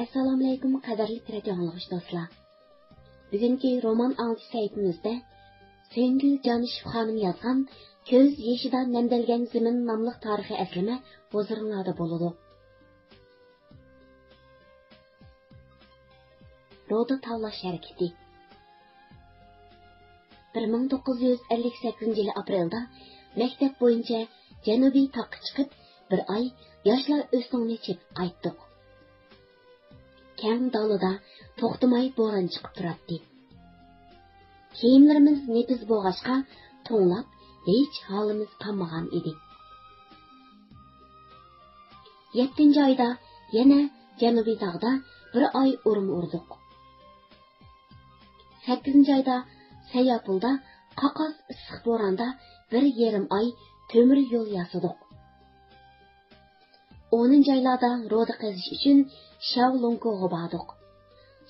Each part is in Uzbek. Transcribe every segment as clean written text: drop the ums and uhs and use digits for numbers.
Assalomu alaykum qadrli radio anglag'ich do'stlar. Bugungi roman anglish saytimizda Sengil Janishov xonim yozgan Ko'z yeshida namdalgan zimin nomli tarixiy aslama huzurlarda bo'ladi. Roda tanlash harakati 1958 yili aprelda maktab bo'yicha janubiy toqqa chiqib, bir oy yoshlar o'stingni chep qaytdik. Kang dalada to'xtamay bo'ron chiqib turardi. Kiyimlarimiz nepiz bo'g'ashqa to'nglab, hech holimiz qolmagan edi. 7-oyda yana janubiy tog'da bir oy urum urdik. 8-oyda Sayapulda qaqas issiq bo'ronda bir yarim oy temir yo'l yasadik. 10-oylarda roda qazish uchun Shaolunko'ga bordik.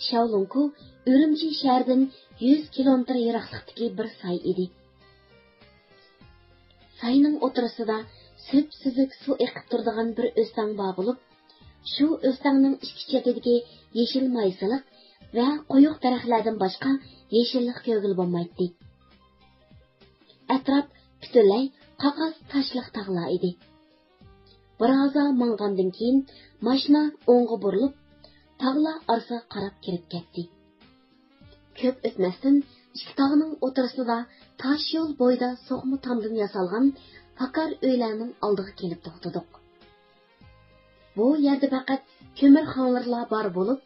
Shaolunko Urumchi shahridan 100 kilometr yiroqlikdagi bir soy edi. Soyning o'tirisida süp-süzük suv eqib turadigan bir o'stang bor bo'lib, shu o'stangning ikki chetidagi yeshil maysiliq va qo'yiq daraxtlardan boshqa yeshillik ko'gil bo'lmaydi. Atrof butunlay qaqas tashliq tog'lar edi. Biroza mang'andan keyin mashina o'ngga burilib, tog'lar orasiga qarab kirib ketdi. Ko'p o'tmasdan ikki tog'ning o'tirisida tosh yo'l bo'yida so'qma tomdan yasalgan fakar uylarning oldiga kelib to'xtadik. Bu yerda faqat ko'mir xonlarlar bor bo'lib,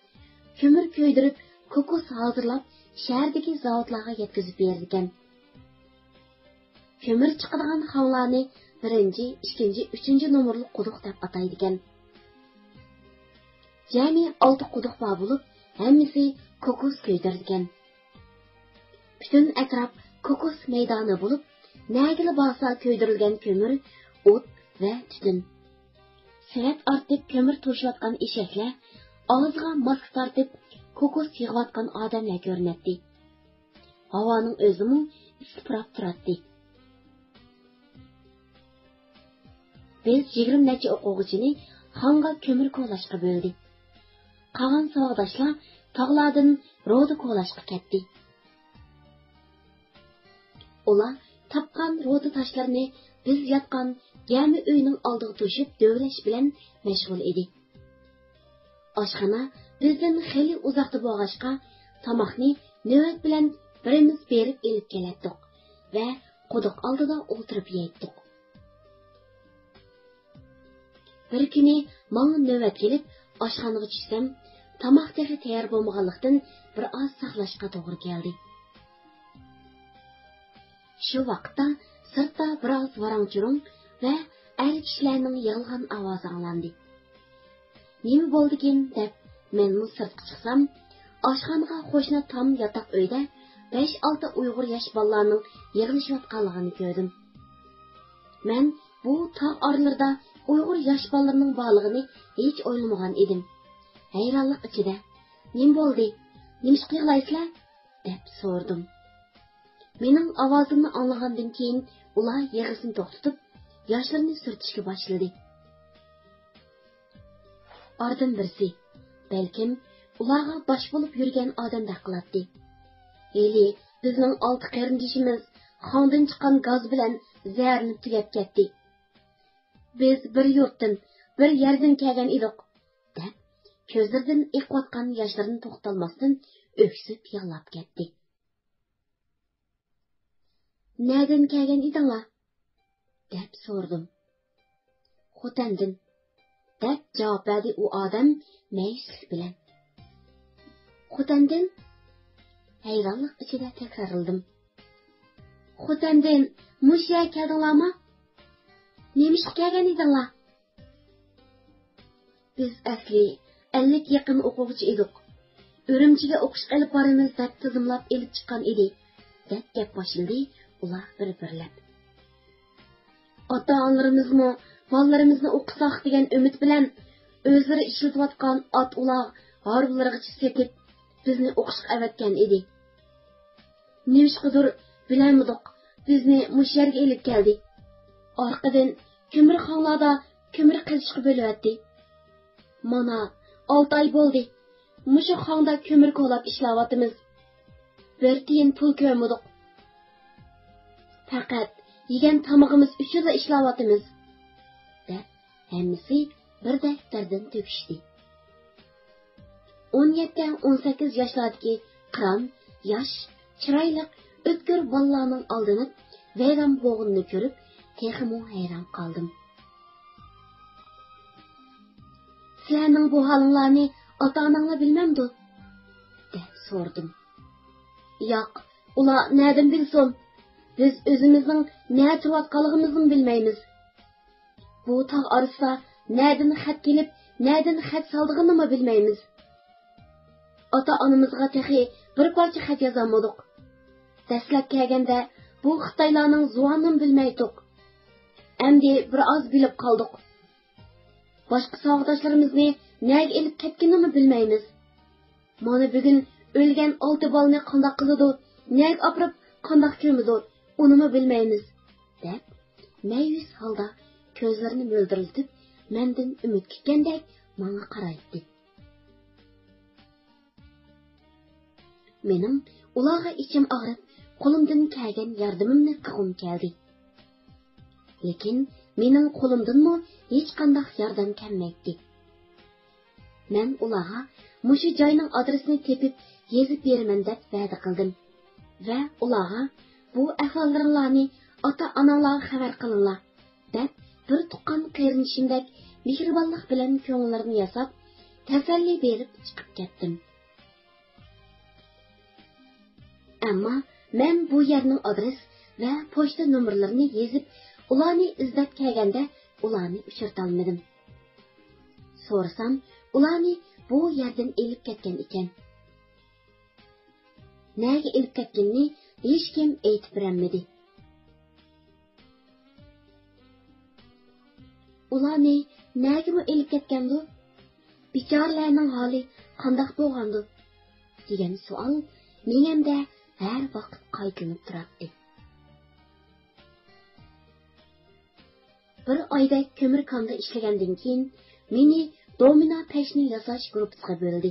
ko'mir ko'ydirib, kokos hozirlab, shahardagi zavodlarga yetkazib bergan. Ko'mir chiqadigan xonlarni 1-chi, 2-chi, 3-chi nomerli quduq deb ataydigan. Jami 6 quduq bor bo'lib, hammasi kokos ko'ydirgan. Bütün atrof kokos maydoni bo'lib, nagili borsa ko'ydirilgan ko'mir, o't va tutun. Savat ortib ko'mir to'shayotgan eshaklar, og'ziga mask tortib kokos yig'ayotgan odamlar ko'rinadi. Havoning o'zimi isipirab turadi. Biz 20 necha o'quvchini xonga ko'mir ko'lashga bo'ldik. Qolgan savodashlar tog'lardan roda ko'lashga ketdi. Ular tapqan roda tashlarini biz yotgan yami uyning oldiga to'shib dövlash bilan mashg'ul edi. Oshxona bizdan xeyli uzoqda bo'lg'ashqa tomoqni navbat bilan birimiz berib elib kelatdik va quduq oldida o'tirib yeydik. Bir kuni menga navbat kelib oshxonaga tushsam, tomoq texi tayyor bo'lmaganlikdan bir oz saqlashga to'g'ri keldi. Shu vaqtda sirtda biroz varang-churung va er kishilarning yig'ilgan ovozi anglandi. Nima bo'ldikin deb men sirtga chiqsam, oshxonaga qo'shni tom yotoq uyda 5-6 Uyg'ur yosh bolalarning yig'ilishayotganligini ko'rdim. Men bu tog' oralarida Uyg'ur yosh bolalarining borligini hech o'ylamagan edim. Hayronlik ichida, "Nima bo'ldi? Nimishqa yig'laysizlar?" deb so'rdim. Mening ovozimni anglagandan keyin ular yig'isini to'xtatib, yoshlarni surtishga boshladi. Oradan birisi, balkim ularga bosh bo'lib yurgan odamdek qiladi. "Eli, bizning 6 qarindishimiz xondan chiqqan gaz bilan zaharlanib tugab ketdi. Biz bir yurtdan, bir yerdan kelgan edik" deb ko'zlaridan eqiyotgan yoshlarni to'xtalmasdan o'ksib yig'lab ketdi. "Nereden kelgan edinglar?" deb so'rdim. "Xotandan" deb javob berdi u odam mayishlik bilan. "Xotandan?" hayronlik ichida takrorladim. "Xotandan musha keldinglarmi? Nemishqa kelgan edinglar?" "Biz asli 50 yaqin o'quvchi edik. Urumchiga o'qishga olib boramiz deb tizimlab elib chiqqan edik" deb gap boshladi ular bir-birlab. "Ota-onalarimizmi bolalarimizni o'qisoq degan umid bilan o'zlari ishlatayotgan ot ular harbilargacha setib bizni o'qishga avatgan edi. Nimishqidir bilamadik, bizni mush yerga elib keldi. Orqadan ko'mir xonlarda ko'mir qazishga bo'lyapti. Mana 6 ay bo'ldi. Mushu xonda ko'mir ko'lab ishlayotimiz. Bir tiyin pul ko'rmadik. Faqat yegan tamog'imiz uchun ishlayotimiz. Deb hammasi birdek dardan to'kishdi. 17-18 yoshlardagi qiron, yosh, chiroyli, o'tkir bolalarning oldini vayron bo'g'inni ko'rib, texmo hayron qoldim. Sizlarning bu holinglarni ota-onanglar bilmamdi, deb so'radim. Yo'q, ular nereden bilsin? Biz o'zimizning nima turayotganligimizni bilmaymiz. Bu tog' orasida nereden xat kelib, nereden xat soldig'ini bilmaymiz. Ota-onamizga texi bir parcha xat yozamadik. Dastlab kelganda bu Xitoylarning zuvanini bilmaydik. Endi bir oz bilib qoldik. Boshqa sog'doshlarimizni nega elib ketganini bilmaymiz. Mana bugun o'lgan 6 bolani qanday qiladi, nega aprib qanday ko'midi, uni bilmaymiz, deb ma'yus holda ko'zlarini mo'ldiriltib, mendan umid kutgandek menga qaraydi. Mening ularga ichim og'rib, qo'limdan kelgan yordamimni qilgim keldi. Lekin mening qo'limdanmi hech qanday yordam kelmaydi. Men ularga mushu joyning adresini tepib yezib beraman deb va'da qildim va ularga bu ahvollaringlarni ota-onanglarga xabar qilinglar deb bir tuqqan qarinishimdek mehribonlik bilan ko'ngillarni yasab, tasalli berib chiqib ketdim. Ammo men bu yerning adres va pochta nomerlarini yezib, ularni izlab kelganda ularni uchirtolmadim. So'rasam, ularni bu yerdan elib ketgan ekan. Nega elib ketganini hech kim aytib bermadi. Ularni nega elib ketgandi? Bichorlarning holi qanday bo'lgandi? degan savol menimda har vaqt qaytilib turardi. Bir oyda ko'mir konda ishlagandan keyin meni domino peshni yasash guruhiga bo'ldi.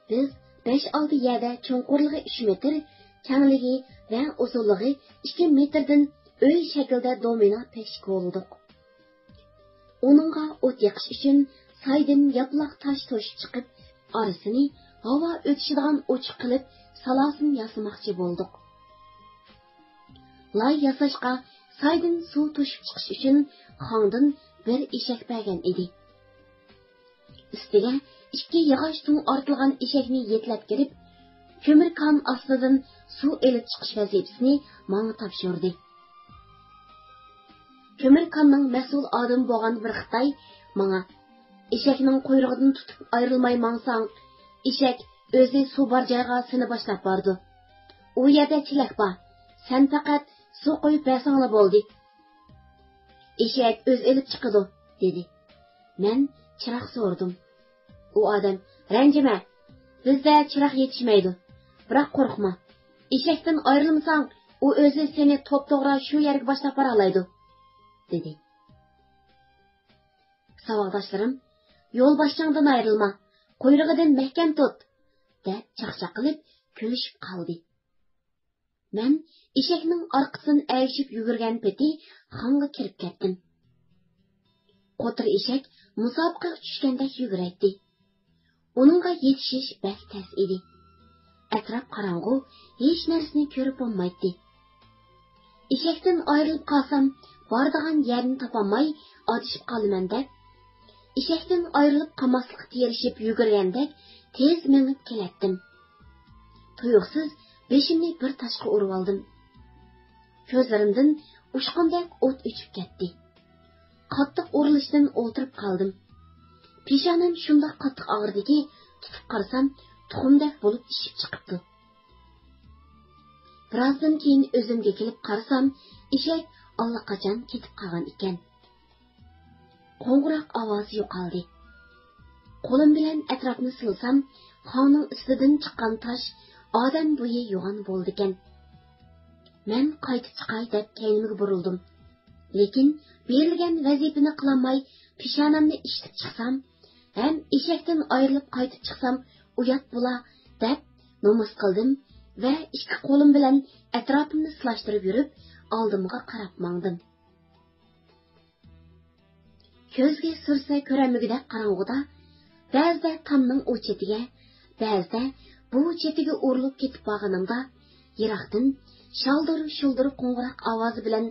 Biz 5-6 yerda cho'nqurligi 3 metr, kengligi va uzunligi 2 metrdan uy shaklida domino pesh qo'ydik. Onunga o't yaqish uchun saydan yaplaq tosh to'shib chiqib, orasini havo o'tishadigan ochiq qilib, salasin yasamoqchi bo'ldik. Lay yasashga saydan suv to'shib chiqish uchun xongdan bir eshak bergan edi. Ustiga 2 yog'och tung ortilgan eshakni yetlab kelib, ko'mir kon ostidan suv elib chiqish vazifasini menga topshirdi. Ko'mir konning mas'ul odam bo'lgan bir Xitoy menga eshakning quyrug'idan tutib ayrilmay mangsang, eshak o'zi suv bor joyga seni boshlab bordi. U yerda chilak bor. Sen faqat suv qo'yib bersanglar bo'ldi. Eshak o'z elib chiqadi, dedi. Men chiroq so'rdim. U odam, ranjima, bizda chiroq yetishmaydi. Biroq qo'rqma. Eshakdan ayrilmasang, u o'zi seni to'p-to'g'ri shu yerga boshlab bora oladi, dedi. Savodoshlarim, yo'l boshchangdan ayrilma, quyrug'idan mahkam tut, deb chaqchaq qilib kulishib qoldi. Men eshakning orqasidan ayishib yugurgan peti xonga kirib ketdim. Qo'tir eshak musobaqaga tushgandek yuguraydi. Uningga yetishish bek tez edi. Atrof qorong'u, hech narsani ko'rib bo'lmaydi. Eshakdan ayrilib qolsam, boradigan yerni topolmay adishib qolaman deb, eshakdan ayrilib qolmaslikka tirishib yugurgandek tez minib kelatdim. Tuyuqsiz beshimni bir toshga urib oldim. Ko'zlarimdan ushqandek o't o'chib ketdi. Qattiq urilishdan o'ltirib qoldim. Peshonam shundoq qattiq og'rirdiki, tutib qarasam, tuxumdek bo'lib ishib chiqibdi. Birozdan keyin o'zimga kelib qarasam, eshak allaqachon ketib qolgan ekan. Qo'ng'iroq ovozi yo'qoldi. Qo'lim bilan atrofni silsam, xonning ustidan chiqqan tosh odam bo'yi yo'g'on bo'ldi ekan. Men qaytib chiqay deb keynimga burildim. Lekin berilgan vazifani qilolmay, peshonamni ishitib chiqsam, hem eshakdan ayrilib qaytib chiqsam uyat bo'la deb nomus qildim va ikki qo'lim bilan atrofimni silashtirib yurib oldimga qarab mangdim. Ko'zga sursa ko'ramigidek qorong'uda ba'zida tomning u chetiga, ba'zida bu chetiga urilib ketib borganimda yiroqdan shaldir-shuldir qo'ng'iroq ovozi bilan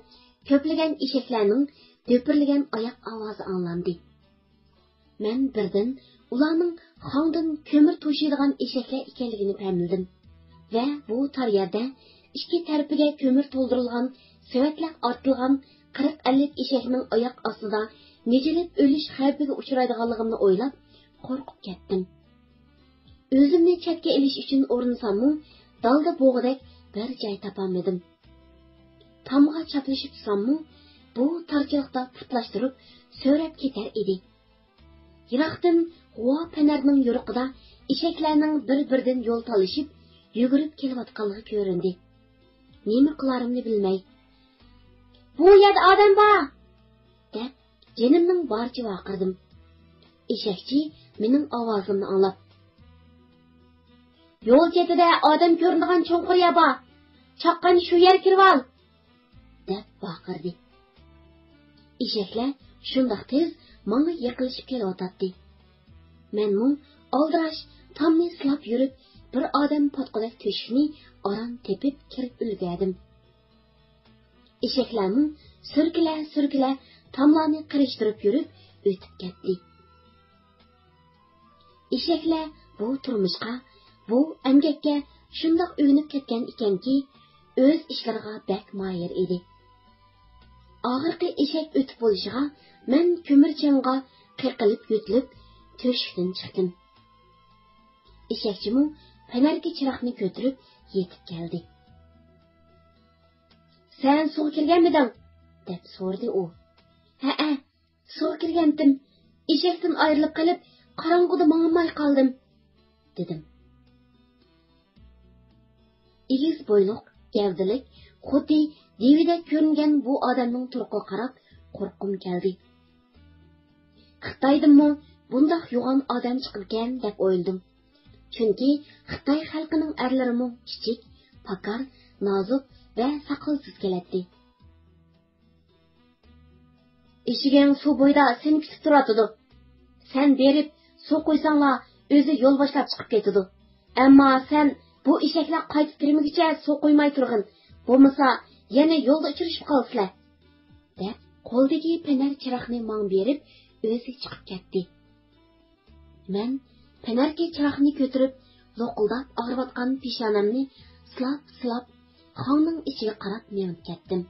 ko'plagan eshaklarning do'pirlagan oyoq ovozi anglandi. Men birdan ularning xongdan ko'mir to'shiydigan eshaklar ekanligini fahmladim va bu tor yerda ikki tarafiga ko'mir to'ldirilgan, savatlar ortilgan 40-50 eshakning oyoq ostida nejilib o'lish xavfiga uchraydiganligimni o'ylab qo'rqib ketdim. O'zimni chetga ilish uchun urinsammu, dalda bo'g'idek bir joy topolmadim. Tomga chaplashib tutsammu, bu tarchilikda putlashtirib so'rab ketar edi. Yiroqdan g'uvo panarning yo'riqida eshaklarning bir-biridan yo'l talishib, yugurib kelayotganligi ko'rindi. Nima qilarimni bilmay, "Bu yerda odam bor!" deb jenimning boricha vaqirdim. Eshakchi mening ovozimni anglab, "Yo'l chetida odam ko'rinadigan cho'nqir yer bor. Chaqqan shu yer kirib ol!" deb vaqirdi. Eshaklar shundoq tez menga yaqinlashib kelyotdi. Menmu oldirash tomni silab yurib, bir odam potqodak to'shikni oram tepib kirib ulgurdim. Eshaklarning surkila tomlarni qirishtirib yurib o'tib ketdi. Eshaklar bu turmushga, bu emgakka shundoq o'ynib ketgan ekanki, o'z ishlariga bak moyir edi. Oxirgi eshak o'tib bo'lishiga men ko'mirchanga qiqilib yo'tilib to'shikdan chiqdim. Eshakchimu panarga chiroqni ko'tarib yetib keldi. "Sen suv kirganmiding?" deb so'radi u. "Ha, suv kirgandim. Eshakdan ayrilib qolib, qorong'uda mangmay qoldim" dedim. Egiz bo'yliq, gavdalik, xuddi devida ko'ringan bu odamning turqiga qarab qo'rqim keldi. Xitoydimi bundoq yo'g'on odam chiqibgan deb o'yladim. Chunki Xitoy xalqining erlarimi kichik, pakar, nozik va saqolsiz keladi. "Eshigan suv bo'yida seni kutib turadi. Sen berib suv qo'ysanglar, o'zi yo'l boshlab chiqib ketadi. Ammo sen bu eshaklar qaytib kirmaguncha suv qo'ymay turg'in. Bo'lmasa yana yo'lda uchrashib qolsizlar" deb qo'ldagi penar chiroqni mang berib, o'zi chiqib ketdi. Men penarga chiroqni ko'tarib, lo'qildab og'riyotgan peshonamni silab xonning ichiga qarab menib ketdim.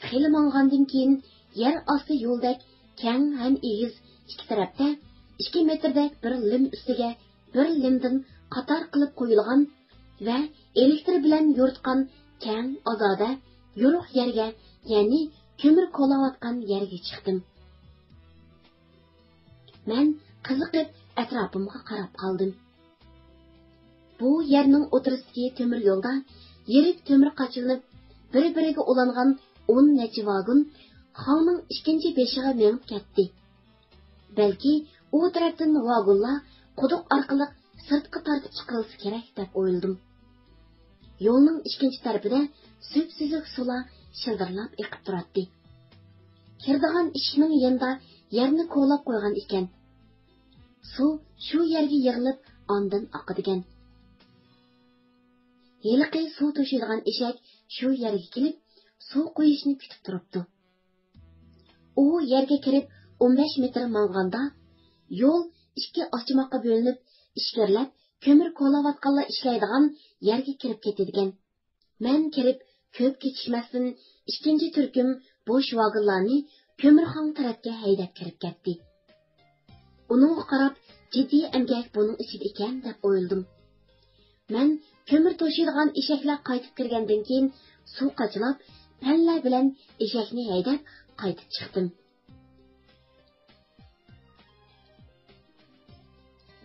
Xili mang'andan keyin yer osti yo'ldek keng ham egiz ikki tarafda 2 metrdek bir lim ustiga bir limdan qator qilib qo'yilgan va elektr bilan yo'ritgan keng ozoda yo'riq yerga, ya'ni ko'mir qo'layotgan yerga chiqdim. Men qiziqib atrofimga qarab qoldim. Bu yerning o'tirisidagi temir yo'lda yirik temir qachilinib, bir-biriga ulangan 10 necha vagon xonning ikkinchi beshiga menib ketdi. Balki u tarafdan vagonlar quduq orqali sirtqa tortib chiqilsa kerak deb o'yladim. Yo'lning ikkinchi tarafida suv-suzuq sular shildirlab eqib turadi. Kirdigan eshikning yanida yerni qo'lab qo'ygan ekan. Suv shu yerga yig'ilib, ondan oqadigan. Yiliqi suv to'shiydigan eshak shu yerga kelib, suv qo'yishni kutib turibdi. U yerga kirib 15 metr manganda yo'l ikki ochmoqqa bo'linib, ishkirlab, ko'mir qo'layotganlar ishlaydigan yerga kirib ketadigan. Men kirib, ko'p kechikmasdan ikkinchi turkum bo'sh vagonlarni ko'mirxon tarafga haydab kirib ketdi. Uning qarab, jiddiy emgak buning ichida ekan deb o'yladim. Men ko'mir to'shiydigan eshaklar qaytib kirgandan keyin suv qachilab, panlar bilan eshakni haydab qaytib chiqdim.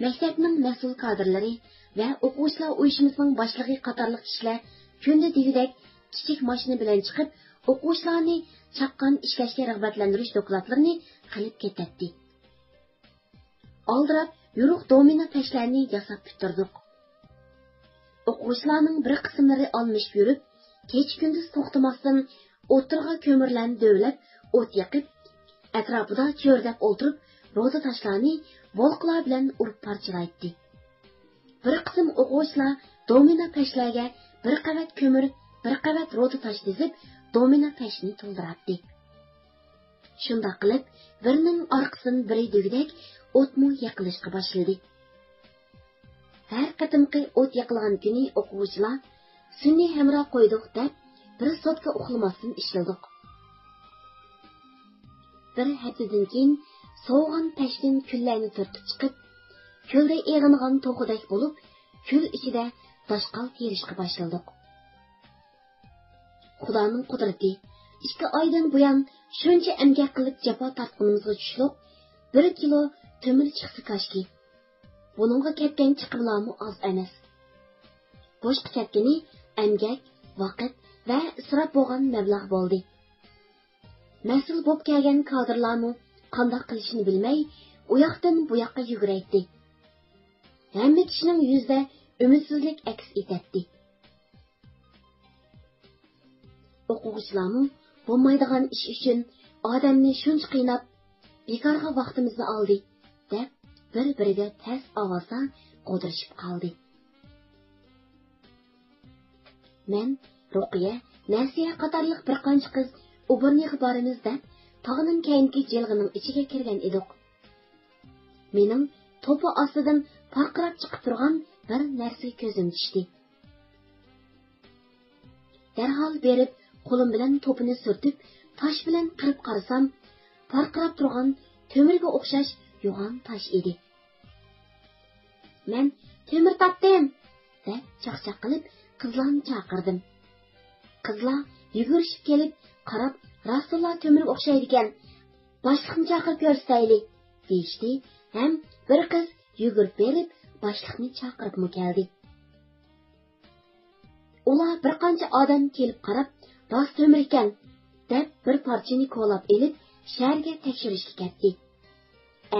Maktabning mas'ul kadrlari va o'quvchilar uyushmasining boshlig'i qatorliq kishilar kunda devidek kichik mashina bilan chiqib, o'quvchilarni chaqqon ishlashga rag'batlantirish dokladlarini qilib ketadi. aldirab yo'ruq domino pashlarni yasab bitirdik. O'quvchilarning bir qismlari almishib yurib, kech kunduz to'xtamasdan o'tirg'a ko'mirlarni dövlab, o't yoqib, atrofida cho'rdab o'tirib, ro'da tashlarni volqlar bilan urib parchalaydi. Bir qism o'quvchilar domino pashlarga bir qavat ko'mir, bir qavat ro'da tash dizib, domino pashni to'ldiradi. Shunda qilib, birining orqasidan biri degdek o'tmu yaqilishga boshladi. Har qatimqi o't yaqilgan kuni o'quvchilar sunniy hamroh qo'ydik deb bir sotka uxlamasdan ishladik. Bir haftadan keyin so'g'an pashdan kullarni tortib chiqib, ko'lda eg'ingan to'qidek bo'lib, kul ichida toshqal terishga boshladik. Xudoning qudrati, 2 oydan buyon shuncha emgak qilib jafo tortganimizga tushliq 1 kilo temir chiqsa kashki. Buningga ketgan chiqimlarmi oz emas. Boshqa ketgani emgak, vaqt va isrof bo'lgan mablag' bo'ldi. Mas'ul bo'lib kelgan kadrlarni qanday qilishni bilmay, u yoqdan bu yoqqa yuguraydi. Hamma kishining yuzida umidsizlik aks etadi. O'quvchilarning bo'lmaydigan ish uchun odamni shuncha qiynab, bekorga vaqtimizni oldi, deb bir-biriga tez ovozda qo'dirishib qoldi. Men, Ruqiya, Nasiya qatorliq bir qancha qiz Uburniga boramiz deb tog'ning keyingi jilg'ining ichiga kirgan edik. Mening to'pi ostidan parqirab chiqib turgan bir narsa ko'zim tushdi. Darhol berib qo'lim bilan to'pini surtib, tosh bilan qirib qarasam, parqirab turgan temirga o'xshash yo'g'on tosh edi. Men temir topdim deb chaqchaq qilib qizlarni chaqirdim. Qizlar yugurishib kelib, qarab, Rasululloh temirga o'xshaydi ekan. Boshliqni chaqirib ko'rsataylik, deyishdi. Ham bir qiz yugurib berib, boshliqni chaqirib keldi. Ular bir qancha odam kelib qarab, rost temir ekan, deb bir parchani ko'lab elib, shaharga tekshirishga ketdi.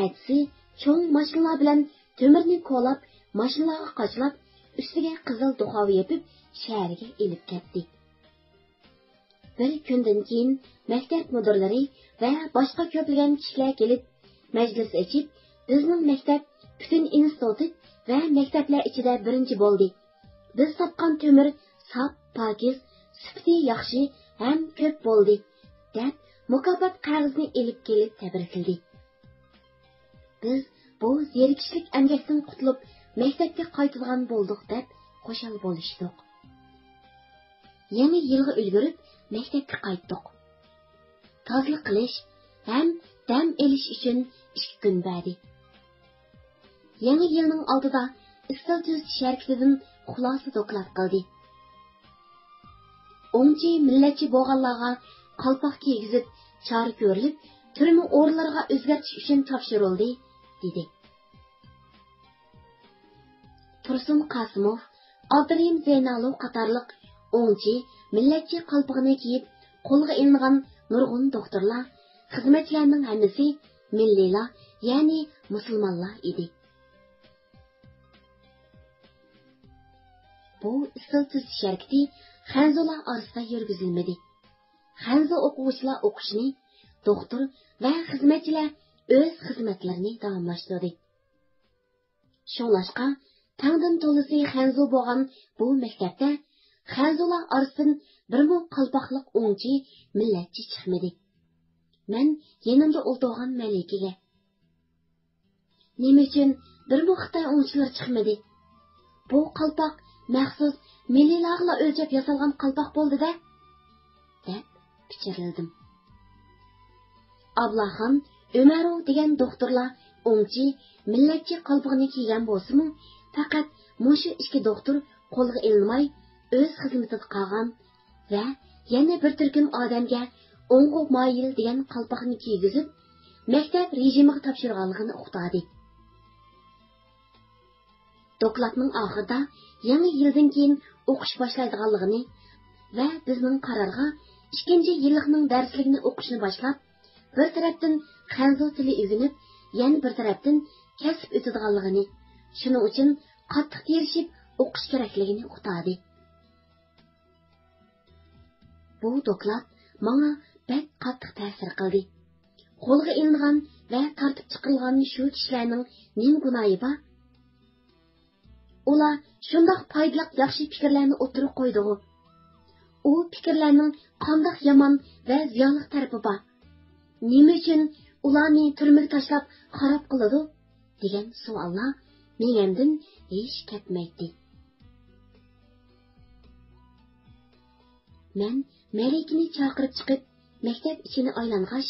Atsi cho'ng mashinalar bilan temirni ko'lab, mashinalarga qachlab, ustiga qizil duxovi yepib, shaharga elib ketdi. Bir kundan keyin maktab mudirlari va boshqa ko'plagan kishilar kelib, majlis ochib, bizning maktab butun institut va maktablar ichida birinchi bo'ldi. Biz topgan temir sop, pokiz, sifati yaxshi ham ko'p bo'ldi, deb mukofot qog'ozini elib kelib tabrikladi. Biz bu zerikishlik emgakdan qutulib, maktabga qaytadigan bo'ldik deb qo'shal bo'lishdik. Yangi yilga ulgurib, maktabga qaytdik. Tozlik qilish ham dam elish uchun 2 kun berdi. Yangi yilning oldida istil tuzish sharkatidan xulosa doklad qildi. O'ngchi millatchi bo'lganlarga qalpoq kiygizib, chora ko'rilib, turma o'rinlarga o'zgartish uchun topshirildi, dedi. Tursun Qasimov, Abdurim Zeynalov qatorliq o'ngchi millatchi qalpog'ini kiyib, qo'lga ilingan nurg'un doktorlar, xizmatchilarning hammasi milliylar, ya'ni musulmonlar edi. Bu istil tuzish harakati Xanzolar orasida yurgizilmadi. Xanzo o'quvchilar o'qishni, doktor va xizmatchilar o'z xizmatlarini davomlashtirdi. Shunlashqa, tangdan to'lisi Xanzo bo'lgan bu maktabda Xanzolar orasidan birmu qalpoqliq o'ngchi millatchi chiqmadi. Men yanimda o'ltirgan malikaga: "Nima uchun birmu Xitoy o'ngchilar chiqmadi? Bu qalpoq maxsus millilarga o'lchab yasalgan qalpoq bo'ldi-da", deb pichirladim. Ablaxon Umarov degan doktorlar o'ngchi millatchi qalpog'ini kiygan bo'lsa-mu, faqat mushu 2 doktor qo'lga ilinmay o'z xizmatida qolgan va yana bir turkum odamga o'ng'u moyil degan qalpoqni kiygizib, maktab rejimiga topshirganligini uqtadi. Dokladning oxirida yangi yildan keyin o'qish boshlaydiganligini va bizning qarorga 2-yillikning darsligini o'qishni boshlab, bir tarafdan Xanzo tili o'rganib, yana bir tarafdan kesib o'tadiganligini, shuning uchun qattiq terishib o'qish kerakligini uqtadi. Bu doklad menga bek qattiq ta'sir qildi. Qo'lga ilingan va tartib chiqarilgan shu kishilarning nima gunohi bor? Ular shundoq foydali yaxshi fikrlarni o'tirib qo'ydi. U fikrlarning qanday yomon va ziyonli tarafi bor? Nima uchun ularni turmaga tashlab xarob qiladi? degan savollar menimdan hech ketmaydi. Men Malikni chaqirib chiqib, maktab ichini aylangach,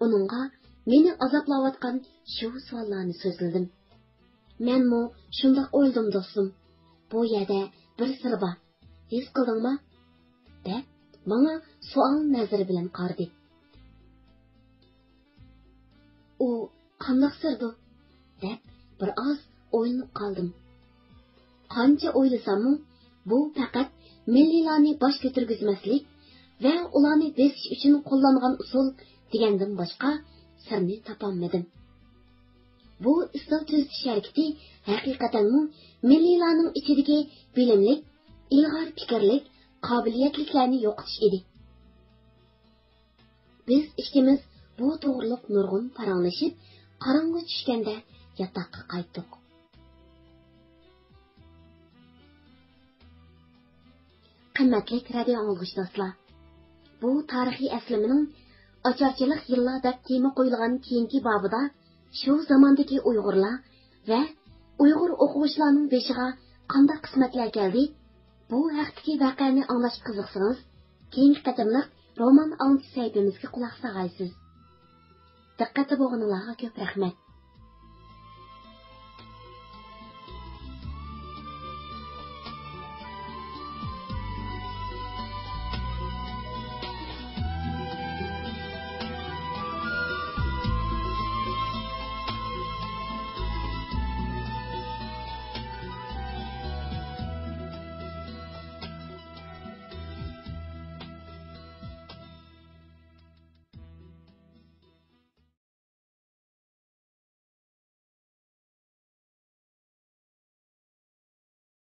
uningga meni azoblayotgan shu savollarni so'zladim. Menmo shundoq o'yladim do'stim. Bu yerda bir sir bor. His qildingmi? deb menga savol nazari bilan qaradi. U qanday sirdi? deb bir oz o'ylanib qoldim. Qancha o'ylasam, bu faqat milliylarni bosh ko'targizmaslik va ularni besish uchun qo'llangan usul degandan boshqa sirni topolmadim. Bu istil tuzitish harakati haqiqatan milliylarning ichidagi bilimlik, ilg'or fikrlik, qobiliyatliklarni yo'qotish edi. Biz ikkimiz bu to'g'riliq nurg'un paranglashib, qorong'i tushganda yotoqqa qaytdik. Qimmatli radio anglag'uchi do'stlar, bu tarixiy aslimaning ocharchilik yillar deb tema qo'yilgan keyingi babida shu zamondagi Uyg'urlar va Uyg'ur o'quvchilarning beshiga qanday qismatlar keldi? Bu haqdagi voqeani anglash qiziqsangiz, keyingi qatimliq roman anglish saytimizga quloq solg'aysiz. Diqqatli bo'lganingizga ko'p rahmat.